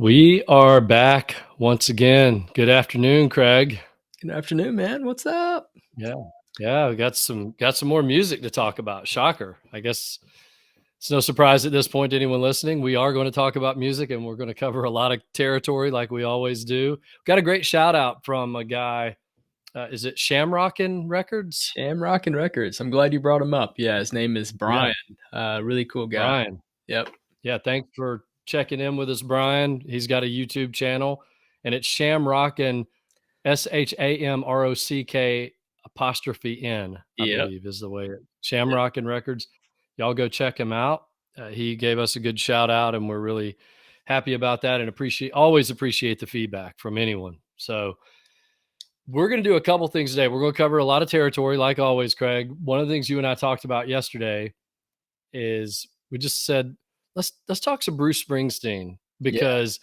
We are back once again. Good afternoon, Craig. Good afternoon, man. What's up? Yeah. Yeah, we got some more music to talk about. Shocker. I guess it's no surprise at this point to anyone listening. We are going to talk about music and we're going to cover a lot of territory like we always do. Got a great shout out from a guy. Is it Shamrockin' Records? Shamrockin' Records. I'm glad you brought him up. Yeah, his name is Brian. Really cool guy. Brian. Yep. Yeah, thanks for checking in with us, Brian. He's got a YouTube channel and it's Shamrockin'. SHAMROCK apostrophe N, I believe is the way it Shamrockin' Records. Y'all go check him out. He gave us a good shout out and we're really happy about that and always appreciate the feedback from anyone. So we're going to do a couple things today. We're going to cover a lot of territory like always, Craig. One of the things you and I talked about yesterday is we just said, let's talk some Bruce Springsteen because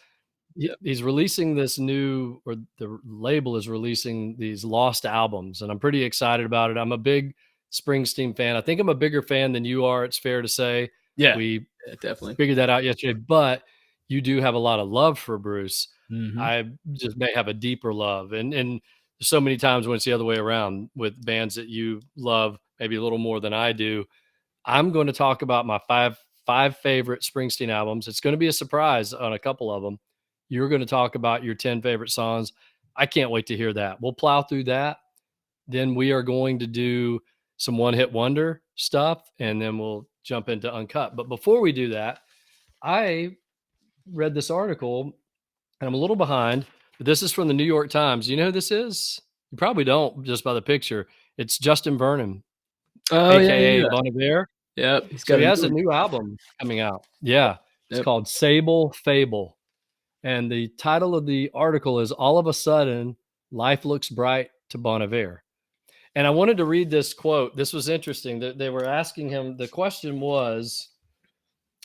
he's releasing this new, or the label is releasing these lost albums, and I'm pretty excited about it. I'm a big Springsteen fan. I think I'm a bigger fan than you are. It's fair to say. Yeah, we definitely figured that out yesterday, but you do have a lot of love for Bruce. Mm-hmm. I just may have a deeper love. And so many times when it's the other way around with bands that you love, maybe a little more than I do. I'm going to talk about my five favorite Springsteen albums. It's going to be a surprise on a couple of them. You're going to talk about your 10 favorite songs. I can't wait to hear that. We'll plow through that. Then we are going to do some one-hit wonder stuff, and then we'll jump into Uncut. But before we do that, I read this article, and I'm a little behind, but this is from the New York Times. You know who this is? You probably don't just by the picture. It's Justin Vernon, a.k.a. Bon Iver. Yep. He has a new album coming out. Yeah. It's called Sable Fable. And the title of the article is All of a Sudden, Life Looks Bright to Bon Iver. And I wanted to read this quote. This was interesting. They were asking him, the question was,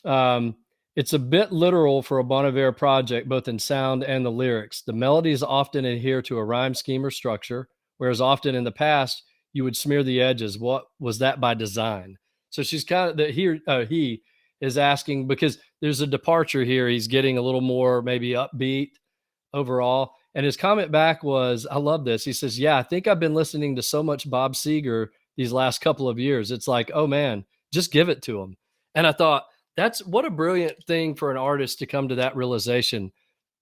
it's a bit literal for a Bon Iver project, both in sound and the lyrics. The melodies often adhere to a rhyme scheme or structure, whereas often in the past, you would smear the edges. What was that by design? So she's kind of he is asking, because there's a departure here. He's getting a little more maybe upbeat overall. And his comment back was, I love this. He says, yeah, I think I've been listening to so much Bob Seger these last couple of years. It's like, oh man, just give it to him. And I thought, that's what a brilliant thing for an artist to come to that realization.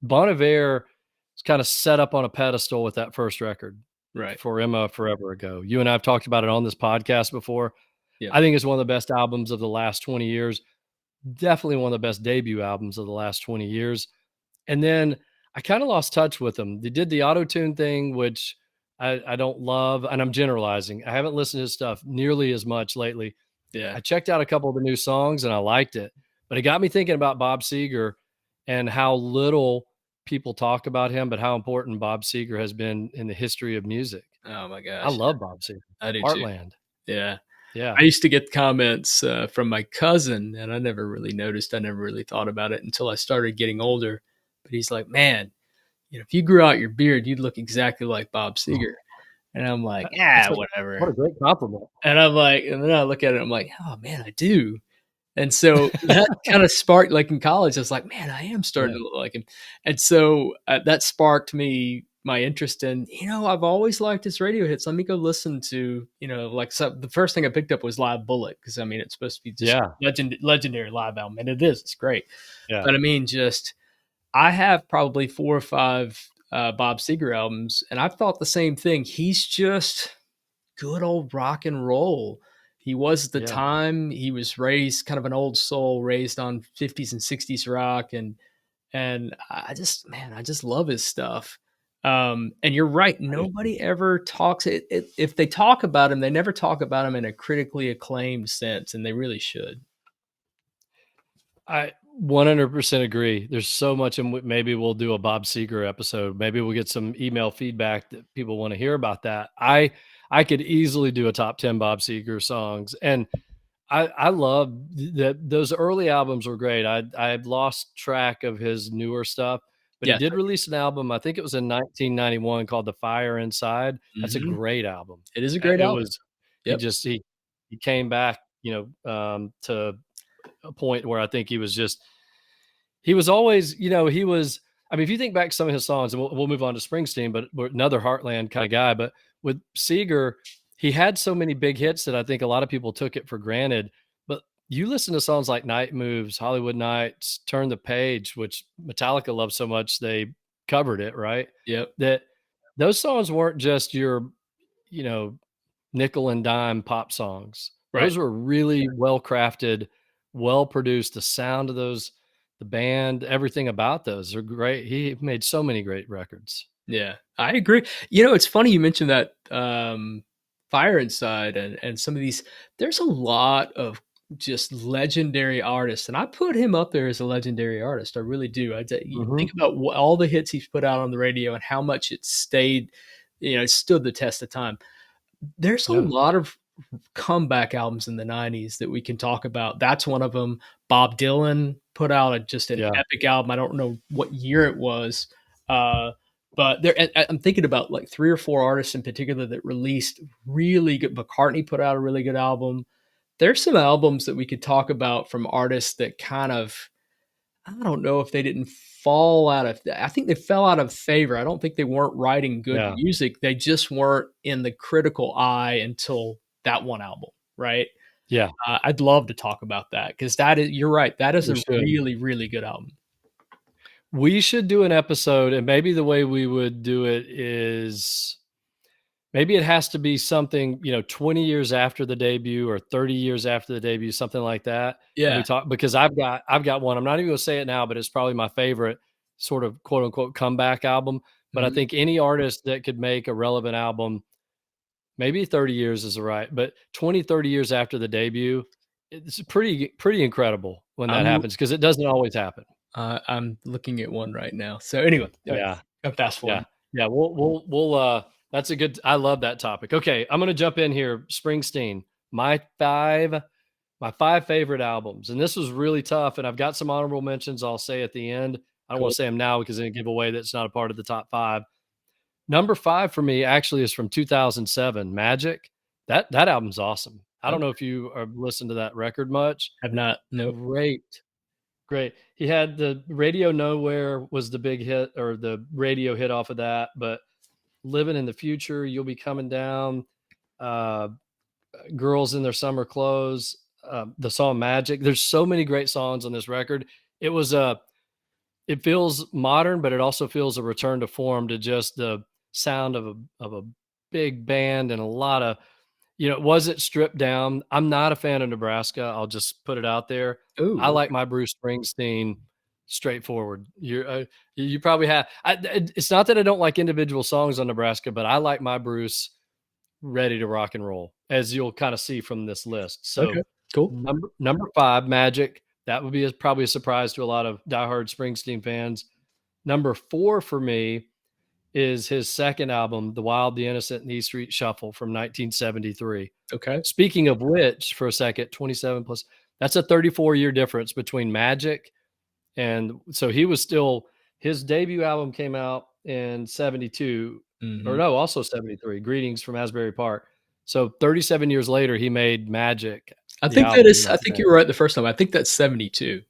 Bon Iver is kind of set up on a pedestal with that first record. Right. For Emma Forever Ago. You and I have talked about it on this podcast before. Yeah. I think it's one of the best albums of the last 20 years. Definitely one of the best debut albums of the last 20 years. And then I kind of lost touch with them. They did the auto-tune thing, which I don't love, and I'm generalizing. I haven't listened to his stuff nearly as much lately. Yeah. I checked out a couple of the new songs and I liked it, but it got me thinking about Bob Seger and how little people talk about him, but how important Bob Seger has been in the history of music. Oh my gosh. I love Bob Seger. I do Heartland. Too. Yeah. Yeah. I used to get comments from my cousin, and I never really noticed. I never really thought about it until I started getting older. But he's like, man, if you grew out your beard, you'd look exactly like Bob Seger. And I'm like, whatever. What a great compliment. And I'm like, and then I look at it, I'm like, oh man, I do. And so that kind of sparked, like in college, I was like, man, I am starting to look like him. And so that sparked my interest in, I've always liked his radio hits. Let me go listen to, the first thing I picked up was Live Bullet. Cause I mean, it's supposed to be just legendary live album. And it is, it's great. Yeah. But I mean, I have probably 4 or 5 Bob Seger albums, and I've thought the same thing. He's just good old rock and roll. He was at the time. He was raised kind of an old soul, raised on 50s and 60s rock, and I just love his stuff. And you're right. Nobody ever talks. If they talk about him, they never talk about him in a critically acclaimed sense, and they really should. I 100% agree. There's so much, and maybe we'll do a Bob Seger episode. Maybe we'll get some email feedback that people want to hear about that. I could easily do a top 10 Bob Seger songs, and I love that. Those early albums were great. I've lost track of his newer stuff, but he did release an album. I think it was in 1991 called "The Fire Inside." That's a great album. It is a great album. He came back, to a point where I think he was just, he was always, he was. I mean, if you think back to some of his songs, and we'll move on to Springsteen, but we're another Heartland kind of guy. But with Seeger, he had so many big hits that I think a lot of people took it for granted. But you listen to songs like Night Moves, Hollywood Nights, Turn the Page, which Metallica loved so much they covered it, right? Yep. That those songs weren't just your, you know, nickel and dime pop songs. Right. Those were really well crafted, well produced. The sound of those, the band, everything about those are great. He made so many great records. Yeah, I agree. It's funny you mentioned that, Fire Inside and some of these there's a lot of just legendary artists, and I put him up there as a legendary artist, I really do. You think Mhm. about all the hits he's put out on the radio and how much it stayed, stood the test of time. There's a Yeah. lot of comeback albums in the '90s that we can talk about. That's one of them. Bob Dylan put out just an Yeah. epic album. I don't know what year it was, uh, but I'm thinking about like 3 or 4 artists in particular that released really good. McCartney put out a really good album. There's some albums that we could talk about from artists that kind of, I don't know if they didn't fall out of, I think they fell out of favor. I don't think they weren't writing good Yeah. music. They just weren't in the critical eye until that one album, right? Yeah. I'd love to talk about that because that is, you're right. That is We a should. really, really good album. We should do an episode, and maybe the way we would do it is maybe it has to be something, 20 years after the debut or 30 years after the debut, something like that. And we Yeah. talk because I've got one. I'm not even gonna say it now, but it's probably my favorite sort of quote unquote comeback album. But I Mhm. think any artist that could make a relevant album, maybe 30 years is right, but 20, 30 years after the debut, it's pretty incredible when that I'm happens because it doesn't always happen. I'm looking at one right now. So anyway, all right, Yeah. I'm fast Yeah. forwarding. Yeah. We'll that's a good, I love that topic. Okay. I'm going to jump in here. Springsteen, my five, my five favorite albums. And this was really tough. And I've got some honorable mentions I'll say at the end. I don't want Cool. to say them now because then give away that's not a part of the top five. Number five for me actually is from 2007, Magic. That album's awesome. I don't know Okay. if you are listened to that record much. Have not. Nope. Great. Great. He had the Radio Nowhere was the big hit or the radio hit off of that, but Living in the Future, You'll Be Coming Down, uh, Girls in Their Summer Clothes, the song Magic. There's so many great songs on this record. It was it feels modern, but it also feels a return to form to just the sound of a big band and a lot of, it wasn't stripped down. I'm not a fan of Nebraska. I'll just put it out there. I Ooh, like okay. my Bruce Springsteen straightforward. You probably have. It's not that I don't like individual songs on Nebraska, but I like my Bruce ready to rock and roll, as you'll kind of see from this list. Okay. So Cool. number five, Magic. That would be probably a surprise to a lot of diehard Springsteen fans. Number four for me is his second album, The Wild, the Innocent, and E Street Shuffle from 1973. Okay. Speaking of which, for a second, 27 plus, that's a 34-year difference between Magic and so he was still, his debut album came out in 72, or Mhm. no, also 73, Greetings from Asbury Park. So 37 years later, he made Magic, the album, I not the think band. you were right the first time. I think that's 72.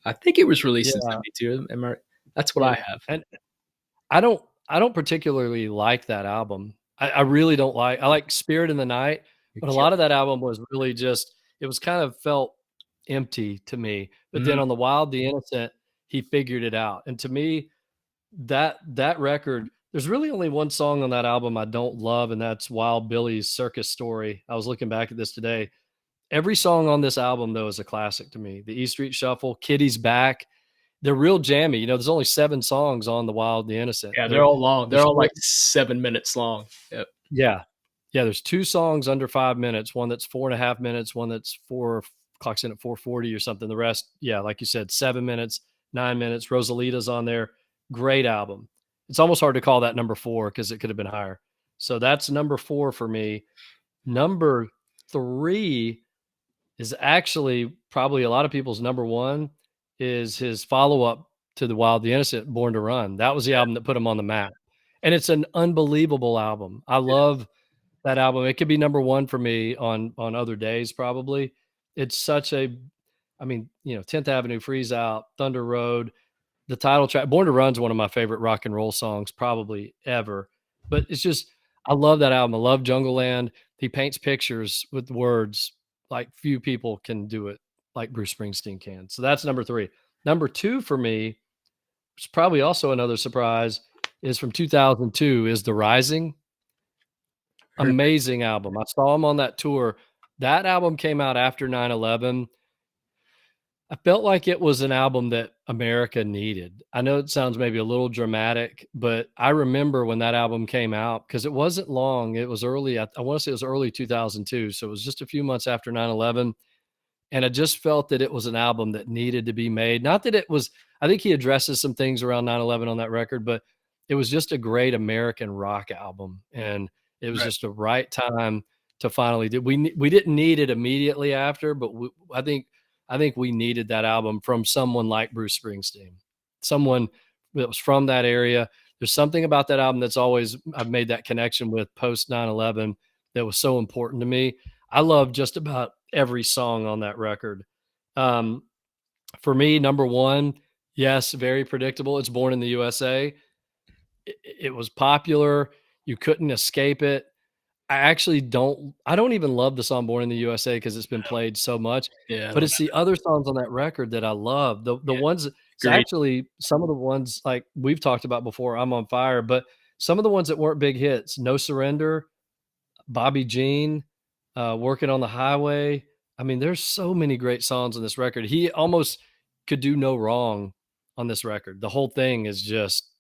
I think it was released in Yeah, 72. Am I right? That's what I yeah, have. and I don't particularly like that album. I really don't I like Spirit in the Night, but a Okay. lot of that album was really just, it was kind of felt empty to me. But then Mhm. on The Wild, the Innocent, he figured it out. And to me, that record, there's really only one song on that album I don't love, and that's Wild Billy's Circus Story. I was looking back at this today. Every song on this album, though, is a classic to me. The E Street Shuffle, Kitty's Back, they're real jammy. There's only 7 songs on The Wild, the Innocent. Yeah, they're all long. They're They're all short. like 7 minutes long. Yep. Yeah. Yeah, there's 2 songs under 5 minutes, one that's 4.5 minutes, one that's 4 clocks in at 4:40 or something. The rest, yeah, like you said, 7 minutes, 9 minutes. Rosalita's on there. Great album. It's almost hard to call that number 4 because it could have been higher. So that's number 4 for me. Number 3 is actually probably a lot of people's number 1, is his follow-up to The Wild the Innocent, Born to Run. That was the album that put him on the map, and it's an unbelievable album. I love that album. It could be number 1 for me on other days probably. It's such a, I mean, 10th Avenue, Freeze Out, Thunder Road. the title track, Born to Run, is one of my favorite rock and roll songs probably ever. But it's just, I love that album. I love Jungle Land. He paints pictures with words like few people can do it like Bruce Springsteen can. So that's number 3. Number 2 for me, which is probably also another surprise, is from 2002, is The Rising. Amazing album. I saw him on that tour. That album came out after 9/11. I felt like it was an album that America needed. I know it sounds maybe a little dramatic, but I remember when that album came out, because it wasn't long. It was early. I want to say it was early 2002. So it was just a few months after 9/11. And I just felt that it was an album that needed to be made. Not that it was, I think he addresses some things around 9/11 on that record, but it was just a great American rock album. And it was Right. just the right time to finally do. We didn't need it immediately after, but I think we needed that album from someone like Bruce Springsteen, someone that was from that area. There's something about that album that's always, I've made that connection with post 9/11 that was so important to me. I love just about every song on that record. Um, for me, number 1, yes, very predictable. It's Born in the USA. It was popular. You couldn't escape it. I don't even love the song Born in the USA because it's been played so much, Yeah, I but don't it's the other songs on that record that I love. The yeah, ones, it's great. actually some of the ones like we've talked about before, I'm on Fire, but some of the ones that weren't big hits, No Surrender, Bobby Jean, Working on the Highway. I mean, there's so many great songs on this record. He almost could do no wrong on this record. The whole thing is just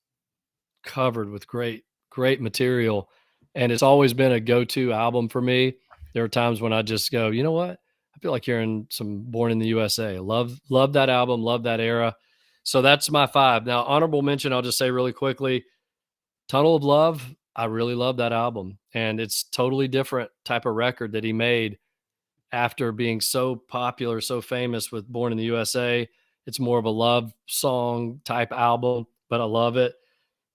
covered with great material, and it's always been a go-to album for me. There are times when I just go, you know what? I feel like hearing some Born in the USA. Love that album, love that era. So that's my 5. Now, honorable mention, I'll just say really quickly, Tunnel of Love. I really love that album, and it's totally different type of record that he made after being so popular, so famous with Born in the USA. It's more of a love song type album, but I love it.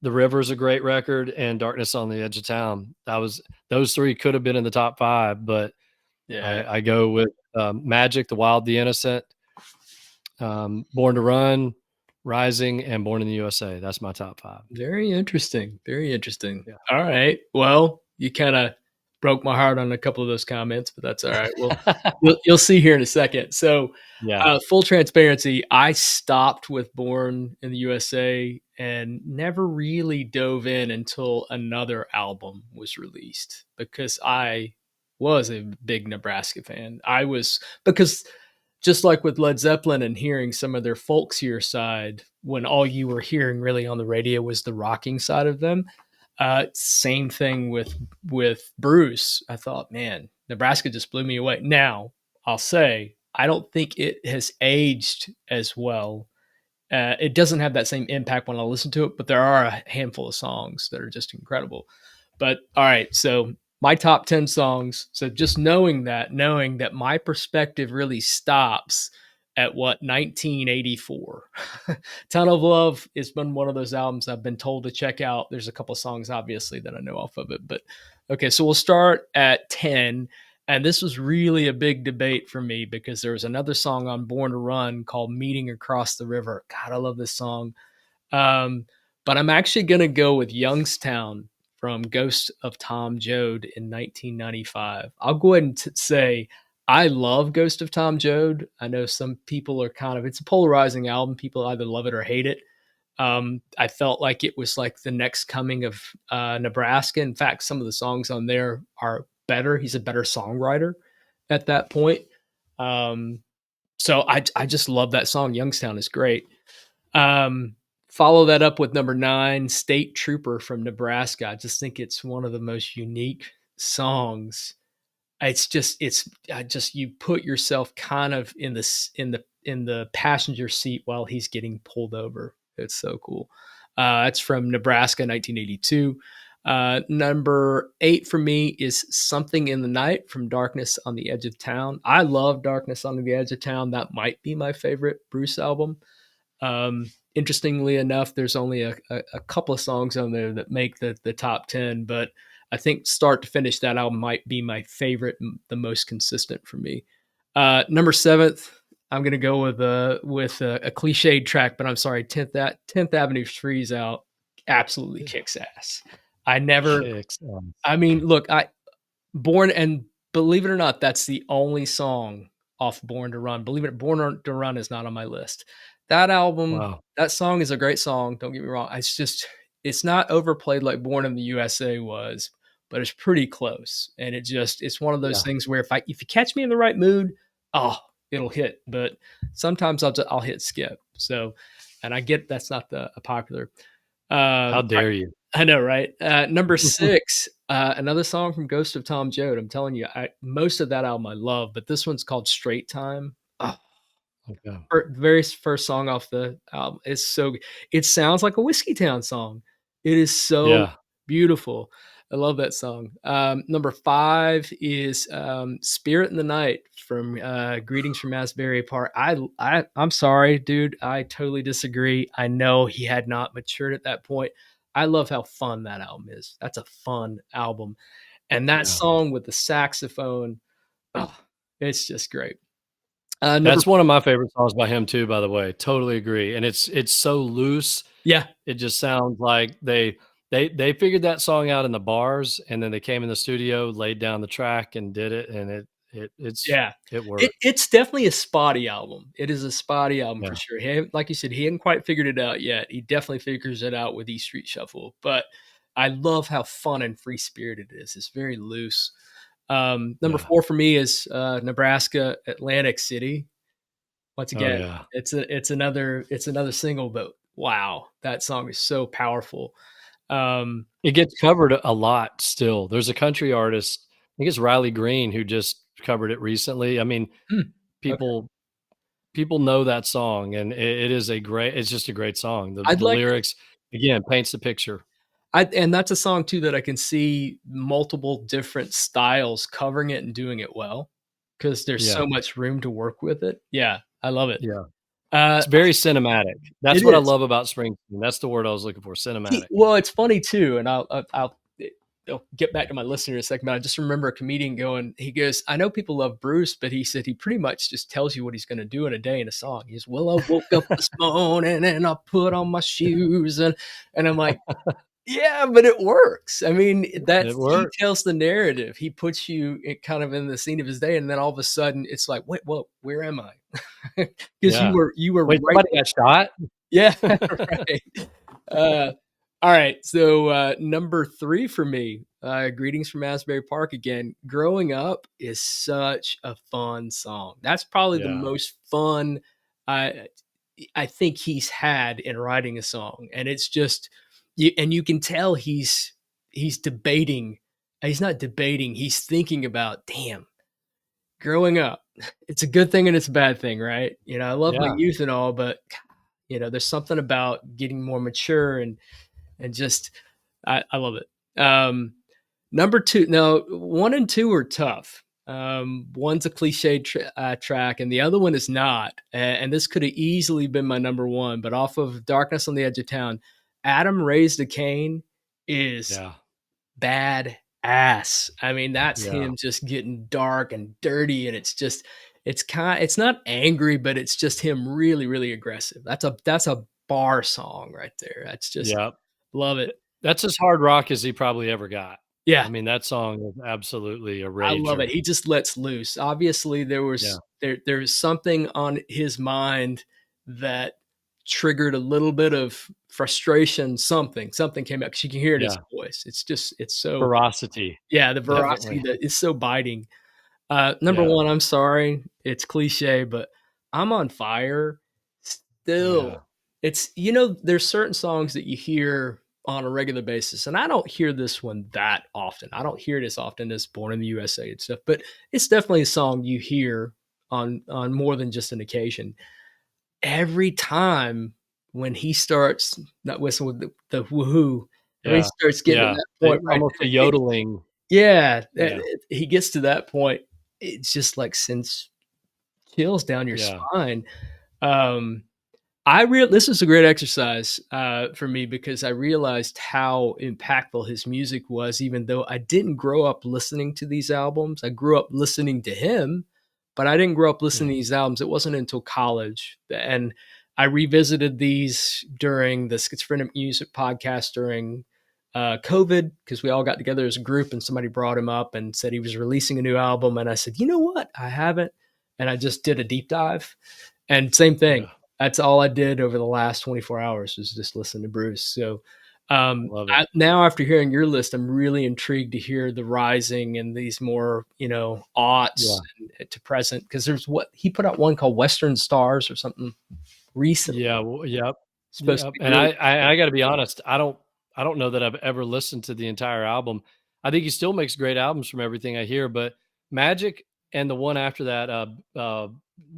The River's a great record, and Darkness on the Edge of Town. Those 3 could have been in the top 5, but Yeah. I go with Magic, The Wild, The Innocent, Born to Run, Rising, and Born in the USA. That's my top 5. Very interesting, very interesting. Yeah. Alright, well, you kinda broke my heart on a couple of those comments, but that's alright. Well, you'll see here in a second. So, Yeah. full transparency, I stopped with Born in the USA and never really dove in until another album was released because I was a big Nebraska fan. I was because just like with Led Zeppelin and hearing some of their folksier side, when all you were hearing really on the radio was the rocking side of them. Same thing with Bruce. I thought, man, Nebraska just blew me away. Now, I'll say, I don't think it has aged as well. It doesn't have that same impact when I listen to it, but there are a handful of songs that are just incredible. But all right, so my top 10 songs. So just knowing that my perspective really stops at what 1984. Town of Love has been one of those albums I've been told to check out. There's a couple songs obviously that I know off of it, but okay, so we'll start at 10. And this was really a big debate for me because there was another song on Born to Run called Meeting Across the River. God, I love this song. Um, but I'm actually going to go with Youngstown from Ghost of Tom Joad in 1995. I'll go ahead and say I love Ghost of Tom Joad. I know some people are it's a polarizing album. People either love it or hate it. I felt like it was like the next coming of Nebraska. In fact, some of the songs on there are better. He's a better songwriter at that point. Um, so I just love that song. Youngstown is great. Um, Follow that up with number 9, State Trooper from Nebraska. I just think it's one of the most unique songs. It's just you put yourself kind of in the passenger seat while he's getting pulled over. It's so cool. It's from Nebraska, 1982. Number 8 for me is Something in the Night from Darkness on the Edge of Town. I love Darkness on the Edge of Town. That might be my favorite Bruce album. Interestingly enough, there's only a couple of songs on there that make the top 10, but I think start to finish, that album might be my favorite, the most consistent for me. Number 7th, I'm gonna go with a cliched track, but I'm sorry, 10th Avenue Freeze Out absolutely kicks ass. I never Kicks. I mean, look, I Born and believe it or not, that's the only song off Born to Run. Believe it, Born to Run is not on my list. That album, Wow. that song is a great song, don't get me wrong. It's not overplayed like Born in the USA was, but it's pretty close. And it's one of those Yeah. things where if you catch me in the right mood, oh, it'll hit. But sometimes I'll hit skip. So, and I get that's not a popular. How All right, dare you? I know, right? Number 6, another song from Ghost of Tom Joad. I'm telling you, most of that album I love, but this one's called Straight Time. Oh, Okay. very first song off the album. It sounds like a Whiskey Town song. It is so Yeah. beautiful. I love that song. Number 5 is Spirit in the Night from Greetings from Asbury Park. I'm sorry, dude. I totally disagree. I know he had not matured at that point. I love how fun that album is. That's a fun album. And that Yeah. song with the saxophone, oh, it's just great. Number That's one of my favorite songs by him too, by the way. Totally agree. And it's so loose. Yeah, It just sounds like they figured that song out in the bars, and then they came in the studio, laid down the track, and did it, and yeah. it worked. It's definitely a spotty album. It is a spotty album for Yeah. sure. Like you said, he hadn't quite figured it out yet. He definitely figures it out with E Street Shuffle, but I love how fun and free spirited it is. It's very loose. Number Yeah. 4 for me is Nebraska, Atlantic City. Once Oh, again, yeah. it's another single, but wow, that song is so powerful. Um, It gets covered a lot still. There's a country artist, I think it's Riley Green, who just covered it recently. I mean, hmm, okay. people people know that song, and it is a great it's just a great song. I'd The like lyrics, again, paints the picture. and that's a song too that I can see multiple different styles covering it and doing it well because there's so Yeah, much room to work with it. Yeah, I love it. yeah. Uh, It's very cinematic. it That's what I is. love about Springsteen. That's the word I was looking for, cinematic. Well, it's funny too, and I'll get back to my listener in a second. But I just remember a comedian he goes, I know people love Bruce, but he said he pretty much just tells you what he's going to do in a day in a song. He goes, well, I woke up this morning and I put on my shoes, and I'm like, yeah, but it works. I mean, It he worked. tells the narrative. He puts you kind of in the scene of his day, and then all of a sudden, it's like, wait, whoa, where am I? Because Yeah. you were Wait, right somebody got shot? yeah, right. Uh, all right. So number 3 for me, "Greetings from Asbury Park" again. Growing Up is such a fun song. That's probably the Yeah, most fun I I think he's had in writing a song, and it's just you can tell he's debating. He's not debating. He's thinking about, damn, growing up. It's a good thing and it's a bad thing, right? I love my yeah, youth and all, but there's something about getting more mature and just I love it. Number 2, now 1 and 2 are tough. One's a cliche track, and the other one is not. And this could have easily been my number 1, but off of Darkness on the Edge of Town, Adam Raised a Cain is yeah, bad ass. I mean, that's yeah, him just getting dark and dirty, and it's not angry, but it's just him really, really aggressive. That's a bar song right there. That's just yeah. love it. That's as hard rock as he probably ever got. Yeah, I mean, that song is absolutely a I love it. rager. He just lets loose. Obviously, Yeah, there's something on his mind that triggered a little bit of frustration. Something came out because you can hear it in his yeah. voice. It's so Ferocity, yeah, the veracity definitely. that is so biting. Number Yeah, 1, I'm sorry, it's cliche, but I'm on Fire yeah, still. There's certain songs that you hear on a regular basis, and I don't hear this one that often. I don't hear it as often as Born in the USA and stuff, but it's definitely a song you hear on more than just an occasion. Every time when he starts not whistling with the woohoo, when he yeah, starts getting to yeah. that They point right almost a there, yodeling. yeah, Yeah, he gets to that point, it's just like sends chills down your yeah, spine. Um, I real This was a great exercise, for me because I realized how impactful his music was even though I didn't grow up listening to these albums. I grew up listening to him, but I didn't grow up listening to these albums. It wasn't until college, and I revisited these during the Schizophrenic Music podcast during COVID, because we all got together as a group and somebody brought him up and said he was releasing a new album. And I said, you know what? I haven't. And I just did a deep dive. And same thing. Yeah. That's all I did over the last 24 hours was just listen to Bruce. So Love it. now after hearing your list, I'm really intrigued to hear the rising and these more, aughts to present. Because there's what he put out one called Western Stars or something recently. Yeah. Well, yep. Supposed to Yep. be And really I got to be honest. I don't know that I've ever listened to the entire album. I think he still makes great albums from everything I hear, but Magic and the one after that,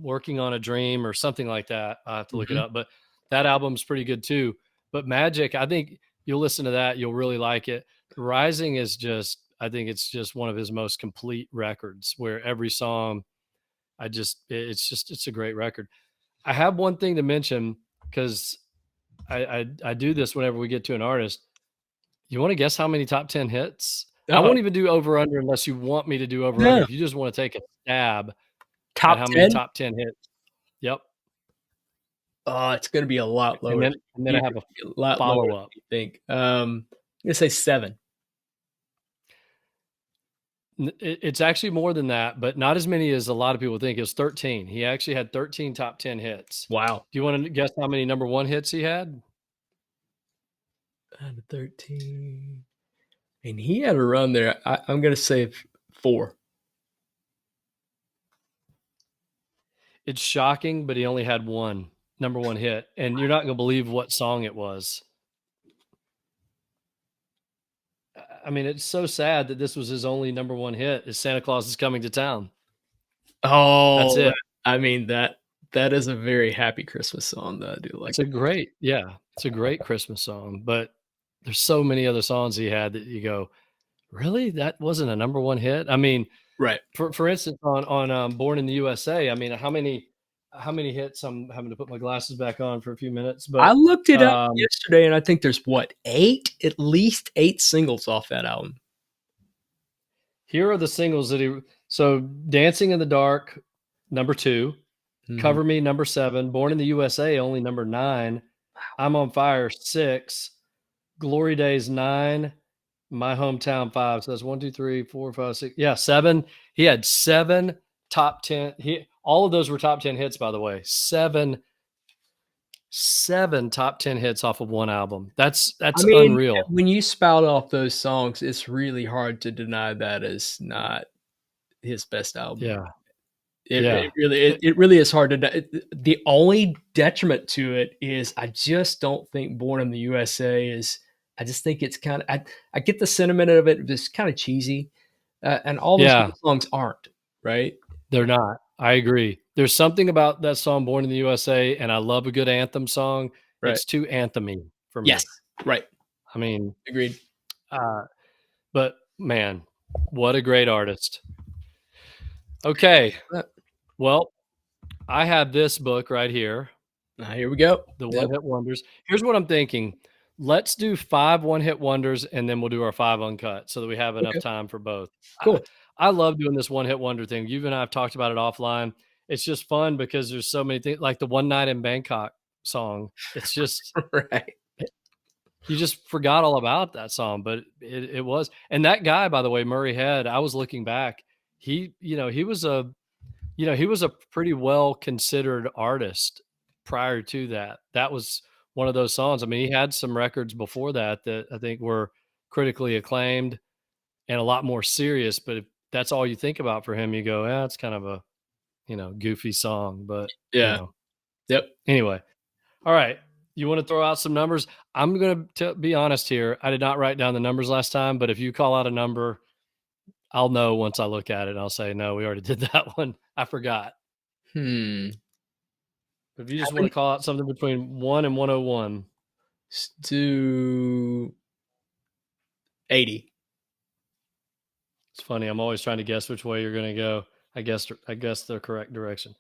Working on a Dream or something like that. I have to look it up, but that album's pretty good too. But Magic, I think you'll listen to that. You'll really like it. Rising is I think it's just one of his most complete records where every song, it's a great record. I have one thing to mention because I do this whenever we get to an artist. You want to guess how many top 10 hits? I won't even do over under unless you want me to do over under. No. If you just want to take a stab top at how 10? many top 10 hits. Yep. It's going to be a lot lower. And then I have a lot follow up. I think. I'm going to say 7. It's actually more than that, but not as many as a lot of people think. It was 13. He actually had 13 top 10 hits. Wow. Do you want to guess how many number one hits he had? 13. And he had a run there. I'm going to say 4. It's shocking, but he only had one number one hit. And you're not going to believe what song it was. I mean, it's so sad that this was his only number one hit is Santa Claus is Coming to Town. Oh, that's it. I mean, that is a very happy Christmas song that I do like. It's a great Christmas song, but there's so many other songs he had that you go, really? That wasn't a number one hit? I mean, right. For instance, on Born in the USA, I mean, how many hits? I'm having to put my glasses back on for a few minutes, but I looked it up yesterday, and I think there's at least 8 singles off that album. Here are the singles that so Dancing in the Dark, number 2, Cover Me, number 7, Born in the USA, only number 9, wow. I'm on Fire, 6, Glory Days, 9, My Hometown, 5. So that's 1, 2, 3, 4, 5, 6. Yeah, 7. He had 7 top 10. All of those were top 10 hits, by the way. 7 top 10 hits off of one album. That's unreal. When you spout off those songs, it's really hard to deny that is not his best album. Yeah. It really is hard to. The only detriment to it is I just don't think Born in the USA is. I just think it's kind of. I get the sentiment of it. It's kind of cheesy, and all those songs aren't, right. They're not. I agree. There's something about that song Born in the USA, and I love a good anthem song. Right. It's too anthemy for me. Yes, right. I mean, agreed. But man, what a great artist. Okay. Well, I have this book right here. Here we go. The One Hit Wonders. Here's what I'm thinking. Let's do 5 one-hit wonders, and then we'll do our 5 uncut so that we have enough time for both. Cool. I love doing this one-hit wonder thing. You and I have talked about it offline. It's just fun because there's so many things, like the One Night in Bangkok song. It's just right. You just forgot all about that song, but it was. And that guy, by the way, Murray Head, I was looking back. He was a pretty well considered artist prior to that. That was one of those songs. I mean, he had some records before that I think were critically acclaimed and a lot more serious. But if that's all you think about for him, you go, it's kind of a, goofy song. But yeah. Yep. Anyway. All right. You want to throw out some numbers? I'm going to be honest here. I did not write down the numbers last time, but if you call out a number, I'll know once I look at it. I'll say, no, we already did that one. I forgot. If you just want to call out something between 1 and 101. Let's do 80. It's funny. I'm always trying to guess which way you're going to go. I guess the correct direction.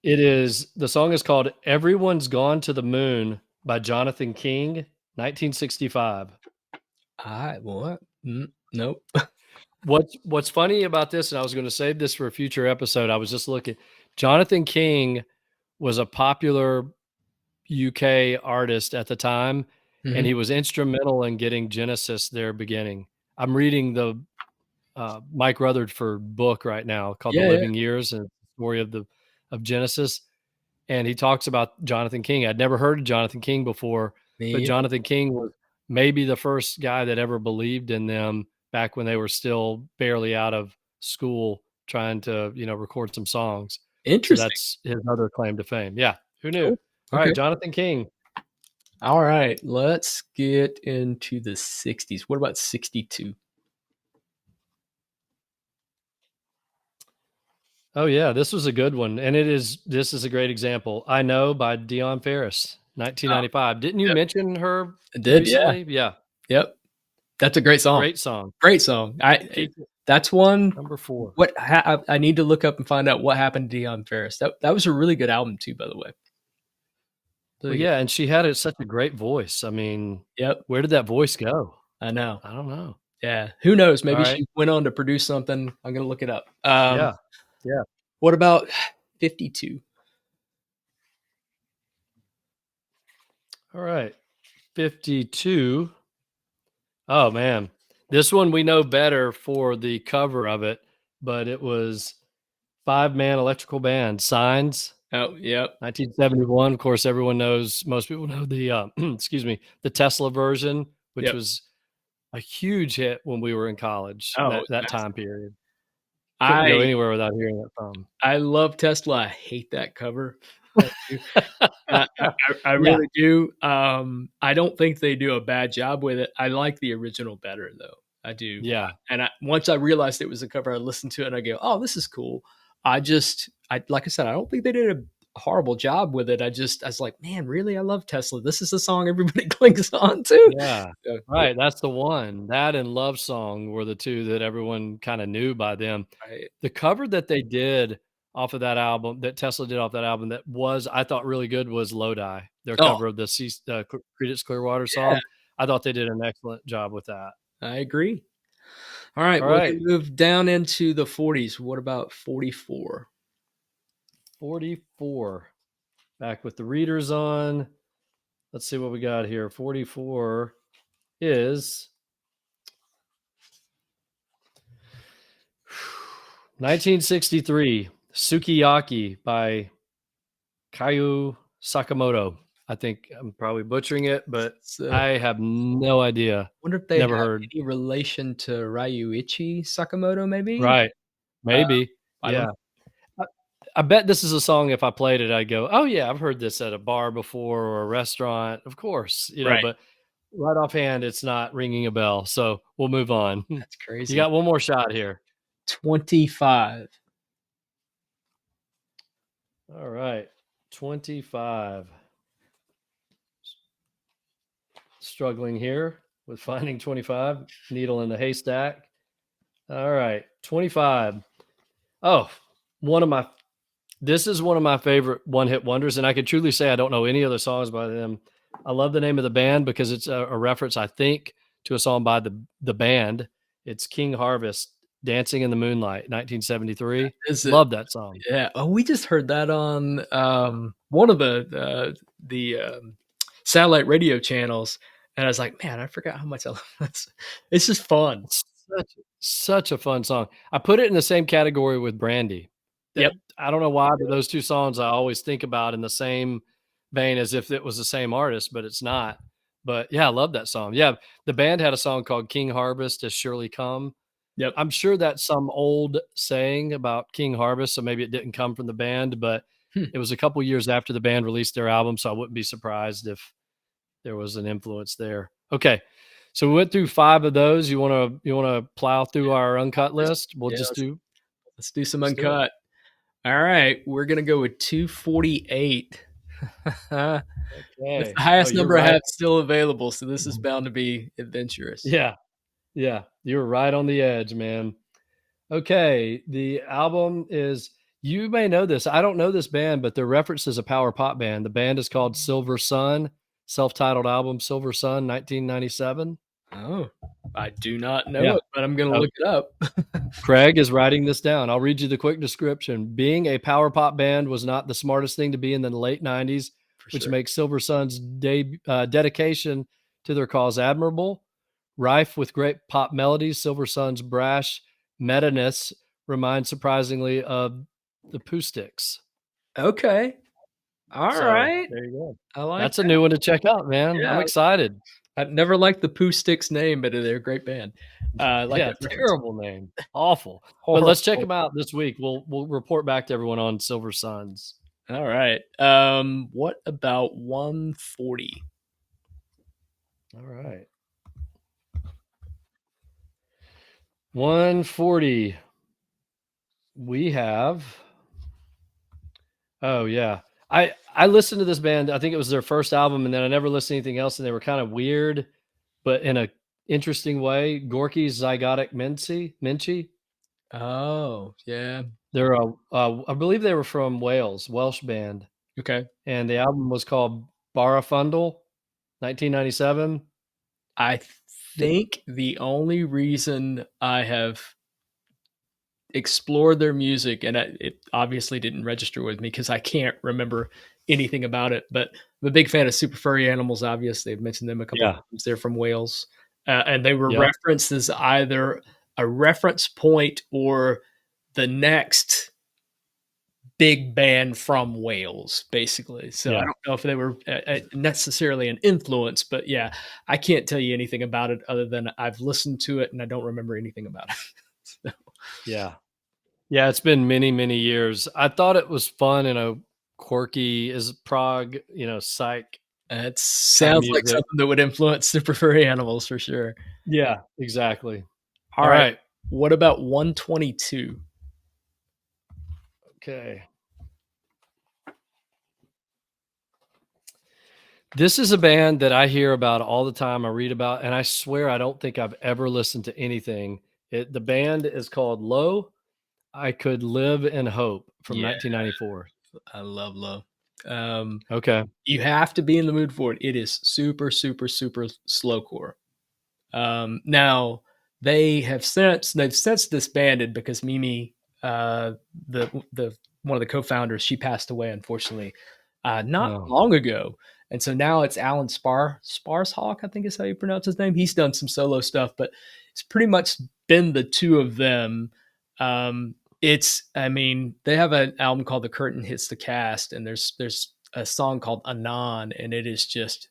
The song is called Everyone's Gone to the Moon by Jonathan King, 1965. What? Nope. What's funny about this, and I was going to save this for a future episode. I was just looking. Jonathan King was a popular UK artist at the time, and Mhm. he was instrumental in getting Genesis their beginning. I'm reading the Mike Rutherford book right now called The Yeah, yeah. Living Years and the story of Genesis, and he talks about Jonathan King. I'd never heard of Jonathan King before, but Me either. Jonathan King was maybe the first guy that ever believed in them back when they were still barely out of school trying to, record some songs. So Interesting. that's his other claim to fame. Yeah. Who knew? Cool. All Okay. right, Jonathan King. All right, let's get into the 60s. What about 62? Oh yeah, this was a good one. And this is a great example. I Know by Dion Ferris, Oh, 1995. Didn't you yep. mention her I did, yeah. recently? Yeah. Yep. That's a great song. Great song. Great song. Keep it That's one. number 4. I need to look up and find out what happened to Dion Ferris. That was a really good album too, by the way. Well, Really good. yeah, and she had such a great voice. I mean, Yep. where did that voice go? I know. I don't know. Yeah. Who knows? All Maybe right. she went on to produce something. I'm gonna look it up. Yeah. Yeah. What about 52? All right. 52. Oh man. This one we know better for the cover of it, but it was 5-man electrical band, Signs, Oh, yep. 1971. Of course, most people know the excuse me, the Tesla version, which Yep. was a huge hit when we were in college, Oh, that massive. time period. Couldn't go I anywhere without hearing that song. I love Tesla. I hate that cover. I do. I Yeah, really do. I don't think they do a bad job with it. I like the original better though. I do. yeah, Once I realized it was a cover, I listened to it and I go, "Oh, this is cool." I like I said, I don't think they did a horrible job with it. I was like, "Man, really? I love Tesla. This is the song everybody clings on to." yeah. So, yeah, Right, that's the one. That and Love Song were the 2 that everyone kinda knew by then. right. The cover that they did off of that album that Tesla did off that album that was, I thought, really good was Lodi, their Oh, cover of the Creedence Clearwater yeah, song. I thought they did an excellent job with that. I agree. All right, All we're gonna right, move down into the 40s. What about 44? 44. Back with the readers on. Let's see what we got here. 44 is 1963, Sukiyaki by Kayu Sakamoto. I think I'm probably butchering it, but So, I have no idea. wonder if they Never have heard. any relation to Ryuichi Sakamoto, maybe? Right. Uh, Maybe. I don't Yeah. I, I bet this is a song if I played it, I'd go, "Oh yeah, I've heard this at a bar before or a restaurant." Of course, right, but right offhand, it's not ringing a bell. So we'll move on. that's You crazy. got one more shot here. 25. All right. 25. Struggling here with finding 25. Needle in the haystack. All right. 25. Oh, one of my this is one of my favorite one-hit wonders, and I can truly say I don't know any other songs by them. I love the name of the band because it's a reference, I think, to a song by the band. It's King Harvest, "Dancing in the Moonlight," 1973. Is it? Love that song. Yeah. Oh, we just heard that on, one of the satellite radio channels, and I was like, "Man, I forgot how much I love this." It's just fun. It's such a fun song. I put it in the same category with Brandy. That Yep. I don't know why, but those 2 songs I always think about in the same vein as if it was the same artist, but it's not. But yeah, I love that song. Yeah, the band had a song called "King Harvest Has Surely Come." Yep. I'm sure that's some old saying about King Harvest, so maybe it didn't come from the band, but Hmm. it was a couple years after the band released their album, so I wouldn't be surprised if there was an influence there. Okay. So we went through 5 of those. You wanna plow through our uncut Let's list? We'll yeah, just let's do some let's do it. Uncut. Alright, we're gonna go with 248. That's the Okay. Oh, highest you're number I right. have still available, so this is bound to be adventurous. Yeah. Yeah. You're right on the edge, man. Okay. The album is you may know this. I don't know this band, but they're referenced as a power pop band. The band is called Silver Sun, self-titled album Silver Sun, 1997. Oh, I do not know Yeah. it, but I'm gonna Uh, look it up. Craig is writing this down. I'll read you the quick description. Being a power pop band was not the smartest thing to be in the late 90s, For which sure. makes Silver Sun's dedication to their cause admirable. Rife with great pop melodies, Silver Sun's brash meta-ness reminds surprisingly of the Pooh Sticks. Okay. So Alright. there you go. I like That's a that. new one to check out, man. I'm Yeah. excited. I've never liked the Pooh Sticks name, but they're a great band. I like Yeah, that reference. terrible name. Awful. But let's check Horrible. them out this week. We'll report back to everyone on Silver Suns. Alright. What about 140? All right. 140. We have. Oh yeah. I listened to this band. I think it was their first album, and then I never listened to anything else, and they were kind of weird, but in a interesting way. Gorky's Zygotic Minchi. Oh, yeah. They're I believe they were from Wales, Welsh band, Okay. and the album was called Barafundle, 1997. I think the only reason I have explored their music, and it obviously didn't register with me because I can't remember anything about it, but I'm a big fan of Super Furry Animals, obviously. I've mentioned them a couple of Yeah. times. They're from Wales, and they were Yep. referenced as either a reference point or the next big band from Wales, basically. So I Yeah. don't know if they were necessarily an influence, but yeah, I can't tell you anything about it other than I've listened to it and I don't remember anything about it. So, Yeah. Yeah, it's been many, many years. I thought it was fun in a quirky is prog, psych it kind of sounds like music. something that would influence Super Furry Animals for sure. Yeah, exactly. All All right. right. What about 122? Okay. This is a band that I hear about all the time. I read about, and I swear I don't think I've ever listened to anything. The band is called Low. I Could Live in Hope from Yeah, 1994. I love Low. Um, Okay. you have to be in the mood for it. It is super, super, super slowcore. Now they've since disbanded because Mimi, the one of the co-founders, she passed away unfortunately, not Oh, long ago, and so now it's Alan Sparshawk, I think is how you pronounce his name. He's done some solo stuff, but it's pretty much been the two of them. I mean, they have an album called The Curtain Hits the Cast, and there's a song called Anon, and it is just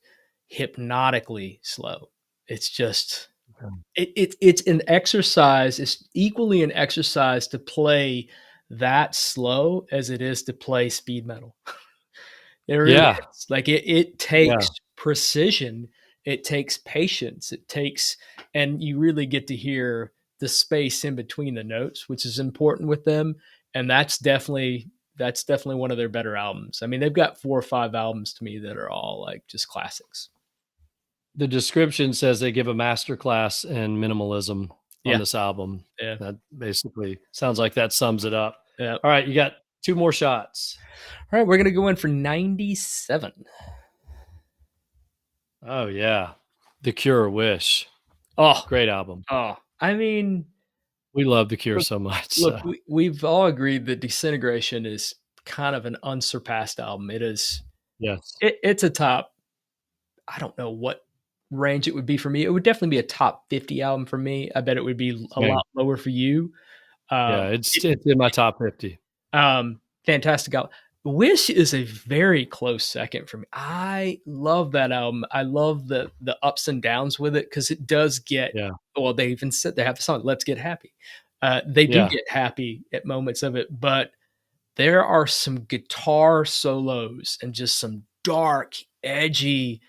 hypnotically slow. It's just okay. it's an exercise. It's equally an exercise to play that slow as it is to play speed metal. It really Yeah. is. Like it Yeah. takes precision, it takes patience, it takes, and you really get to hear the space in between the notes, which is important with them. And that's definitely one of their better albums. I mean, they've got 4 or 5 albums to me that are all like just classics. The description says they give a master class in minimalism on Yeah, this album. yeah, That basically sounds like that sums it up. yeah. All right, you got 2 more shots. All right, we're gonna go in for 97. Oh, yeah. The Cure, Wish. Oh, Great album. oh. I mean, We love The Cure so much, look, so we've all agreed that Disintegration is kind of an unsurpassed album. It is. yes. It's a top. I don't know what range it would be for me. It would definitely be a top 50 album for me. I bet it would be a Same. lot lower for you. Yeah, it's in my top 50. Fantastic album. Wish is a very close second for me. I love that album. I love the ups and downs with it because it does get. Yeah. Well, they even said they have the song "Let's Get Happy." They do Yeah. get happy at moments of it, but there are some guitar solos and just some dark, edgy.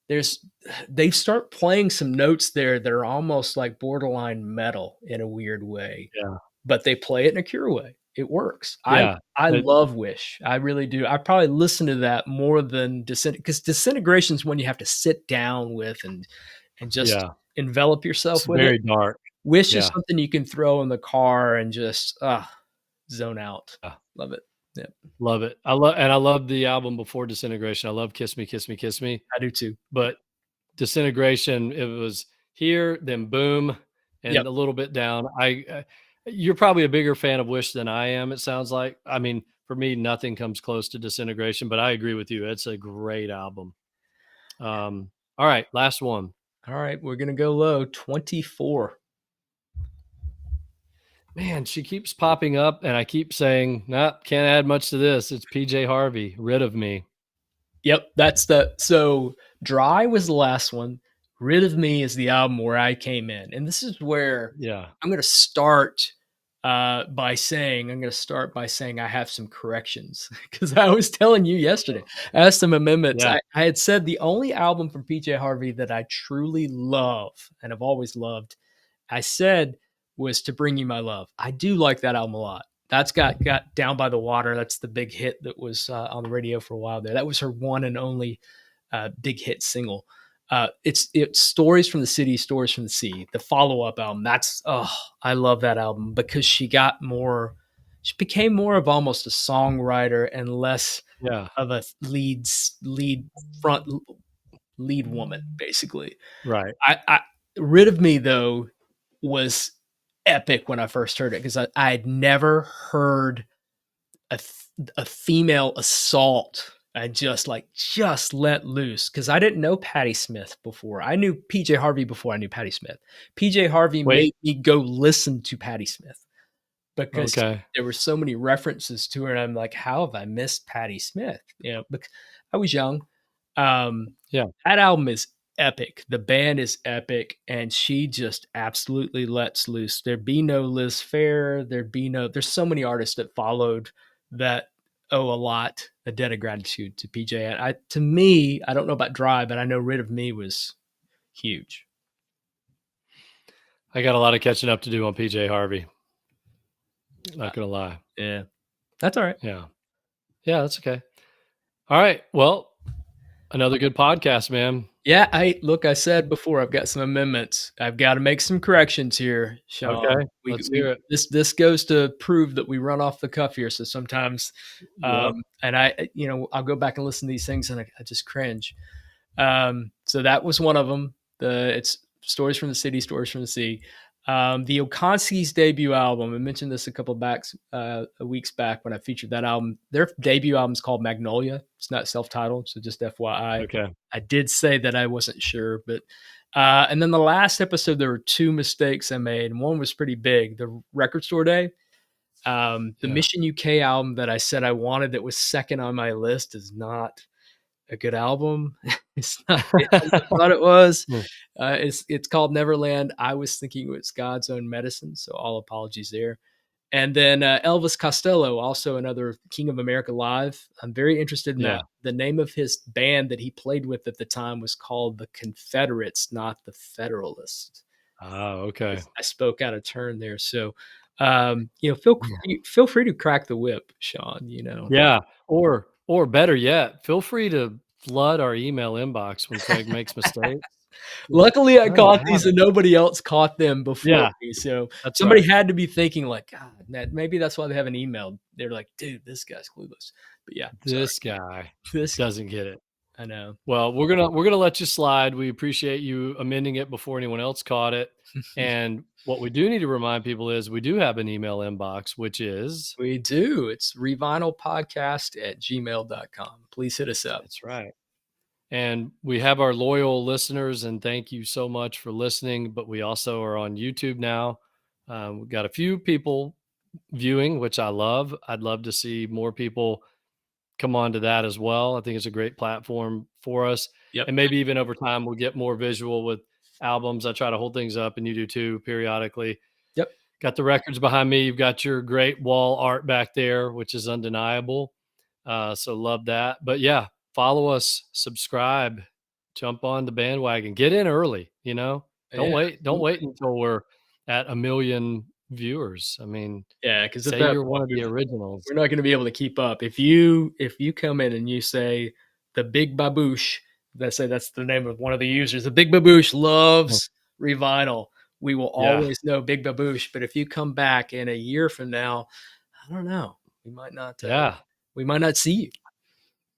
There's they start playing some notes there that are almost like borderline metal in a weird way, Yeah. but they play it in a Cure way. It works. I Yeah. I It love Wish. I really do. I probably listen to that more than because Disintegration is one you have to sit down with and just yeah. envelop It's yourself with it. very dark. Wish is Yeah. something you can throw in the car and just zone out. Yeah. Love it. Yeah, Love it. I love the album before Disintegration. I love Kiss Me, Kiss Me, Kiss Me, I do too. but Disintegration, it was here, then boom, Yep. and a little bit down. You're probably a bigger fan of Wish than I am, it sounds like. I mean, for me, nothing comes close to Disintegration, but I agree with you. It's a great album. All right, last one. All right, we're gonna go low. 24. Man, she keeps popping up, and I keep saying, "Nah, can't add much to this." It's PJ Harvey, "Rid of Me." Yep, that's so Dry was the last one. Rid of Me is the album where I came in. And this is where Yeah, I'm gonna start by saying I have some corrections because I was telling you yesterday, I have some amendments. yeah. I had said the only album from PJ Harvey that I truly love and have always loved, I said, was To Bring You My Love. I do like that album a lot. That's got Down by the Water. That's the big hit that was on the radio for a while there. That was her one and only big hit single. It's Stories from the City, Stories from the Sea, the follow up album. I love that album because she became more of almost a songwriter and less Yeah, of a front lead woman, basically. right. I Rid of Me though was epic when I first heard it because I had never heard a female assault. I just let loose because I didn't know Patti Smith before. I knew PJ Harvey before I knew Patti Smith. PJ Harvey Wait, made me go listen to Patti Smith because okay. there were so many references to her, and I'm like, how have I missed Patti Smith? Because I was young. Yeah, That album is epic. The band is epic, and she just absolutely lets loose. There'd be no Liz Phair. There's so many artists that followed that owe a debt of gratitude to PJ. To me, I don't know about Dry, but I know Rid of Me was huge. I got a lot of catching up to do on PJ Harvey. Uh, Not gonna lie. yeah, that's all right. Yeah, yeah, that's okay. All right. Well, another good podcast, man. Yeah, I said before, I've got some amendments. I've got to make some corrections here, Shawn. Okay, let's hear it. This goes to prove that we run off the cuff here. So sometimes, Yep. and I'll go back and listen to these things and I just cringe. So that was one of them. It's Stories from the City, Stories from the Sea. The Okonski's debut album. I mentioned this a couple weeks back when I featured that album. Their debut album is called Magnolia. It's not self-titled, so just FYI. Okay. I did say that I wasn't sure, but and then the last episode there were two mistakes I made, and one was pretty big. The Record Store Day. The Yeah. Mission UK album that I said I wanted that was second on my list is not a good album. It's not the album I thought it was. Hmm. It's called Neverland. I was thinking it's God's Own Medicine, so all apologies there. And then Elvis Costello, also another King of America Live. I'm very interested in Yeah. that. The name of his band that he played with at the time was called the Confederates, not the Federalists. Okay. I spoke out of turn there. So, feel free to crack the whip, Shawn. Yeah. Or better yet, feel free to flood our email inbox when Craig makes mistakes. Luckily, I I don't caught have these it. and nobody else caught them before Yeah, me. So that's somebody right. had to be thinking like, God, maybe that's why they haven't emailed. They're like, dude, this guy's clueless. But yeah, sorry. This guy This doesn't get it. I know. Well, we're gonna let you slide. We appreciate you amending it before anyone else caught it. And what we do need to remind people is we do have an email inbox, which is We do. It's revinylpodcast@gmail.com. Please hit us up. that's right. And we have our loyal listeners, and thank you so much for listening. But we also are on YouTube now. We've got a few people viewing, which I love. I'd love to see more people come on to that as well. I think it's a great platform for us. Yep. And maybe even over time, we'll get more visual with albums. I try to hold things up, and you do too, periodically. Yep. Got the records behind me. You've got your great wall art back there, which is undeniable. So love that. But yeah, follow us, subscribe, jump on the bandwagon, get in early. Don't Yeah. wait. Don't wait until we're at 1 million viewers. I mean, Yeah, because at say that you're one point, of the originals. we're not going to be able to keep up. If you come in and you say the Big Baboosh, that's the name of one of the users. The Big Baboosh loves Revinyl. We will Yeah. always know Big Baboosh. But if you come back in a year from now, I don't know. We might not. Yeah. We might not see you.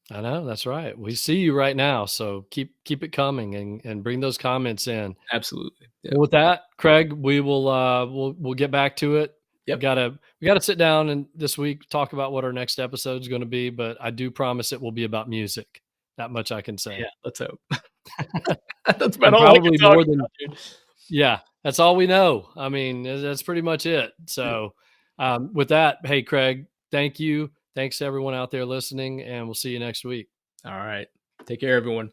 I know, that's right. We see you right now, so keep it coming and bring those comments in. Absolutely. Yeah. Well, with that, Craig, we will we'll get back to it. Yep. We gotta sit down and this week talk about what our next episode is going to be, but I do promise it will be about music. That much I can say. Yeah, let's hope. That's about And all I can probably talk more than about, dude. yeah, that's all we know. I mean, that's pretty much it. Yeah. So, with that, hey Craig, thank you. Thanks to everyone out there listening, and we'll see you next week. All right. Take care, everyone.